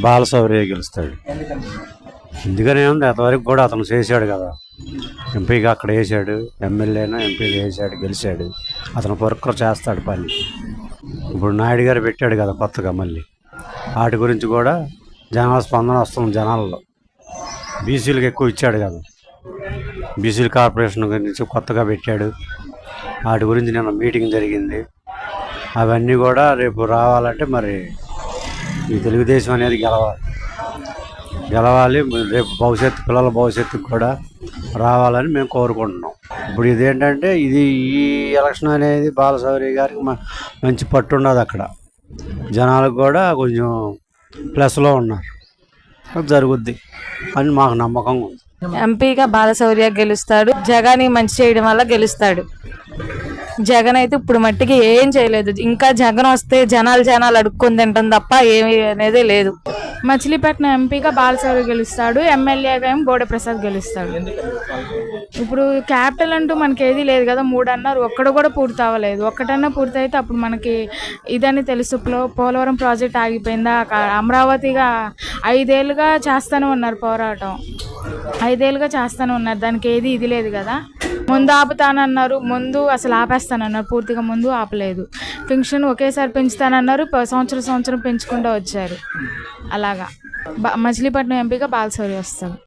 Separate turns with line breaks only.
బాలశౌర్య గెలుస్తాడు. ఎందుకనే ఉంది, అంతవరకు కూడా అతను చేశాడు కదా, ఎంపీగా అక్కడ వేసాడు, ఎమ్మెల్యేనా ఎంపీగా వేసాడు, గెలిచాడు. అతను పొరక్కలు చేస్తాడు పని. ఇప్పుడు నాయుడు గారు పెట్టాడు కదా కొత్తగా, మళ్ళీ వాటి గురించి కూడా జనాల స్పందన వస్తుంది జనాల్లో. బీసీలకు ఎక్కువ ఇచ్చాడు కదా, బీసీల కార్పొరేషన్ గురించి కొత్తగా పెట్టాడు. వాటి గురించి నిన్న మీటింగ్ జరిగింది. అవన్నీ కూడా రేపు రావాలంటే మరి ఈ తెలుగుదేశం అనేది గెలవాలి. రేపు భవిష్యత్తు, పిల్లల భవిష్యత్తుకు కూడా రావాలని మేము కోరుకుంటున్నాం. ఇప్పుడు ఇదేంటంటే ఈ ఎలక్షన్ అనేది బాలశౌర్య గారికి మంచి పట్టు ఉన్నది అక్కడ. జనాలకు కూడా కొంచెం ప్లస్లో ఉన్నారు, జరుగుద్ది అని మాకు నమ్మకం ఉంది.
ఎంపీగా బాలశౌర్య గెలుస్తాడు. జగన్ మంచి చేయడం వల్ల గెలుస్తాడు. జగన్ అయితే ఇప్పుడు మట్టికి ఏం చేయలేదు. ఇంకా జగన్ వస్తే జనాలు అడుక్కొని తింటాం తప్ప ఏమి అనేది లేదు.
మచిలీపట్నం ఎంపీగా బాలశౌర్య గెలుస్తాడు. ఎమ్మెల్యేగా ఏమో బోడే ప్రసాద్ గెలుస్తాడు. ఇప్పుడు క్యాపిటల్ అంటూ మనకి ఏది లేదు కదా, 3 అన్నారు, ఒక్కడు కూడా పూర్తి అవ్వలేదు. ఒక్కటన్నా పూర్తి అయితే అప్పుడు మనకి ఇదని తెలుసు. పోలవరం ప్రాజెక్ట్ ఆగిపోయిందా, అమరావతిగా 5 ఏళ్ళుగా చేస్తూనే ఉన్నారు పోరాటం, 5 ఏళ్ళుగా చేస్తూనే ఉన్నారు. దానికి ఏది ఇది లేదు కదా. ముందు ఆపుతానన్నారు, ముందు అసలు ఆపేస్తానన్నారు, పూర్తిగా ముందు ఆపలేదు. పెన్షన్ ఒకేసారి పెంచుతానన్నారు, సంవత్సరం పెంచుకుంటూ వచ్చారు. అలాగా మచిలీపట్నం ఎంపీగా బాలశౌర్య వస్తాడు.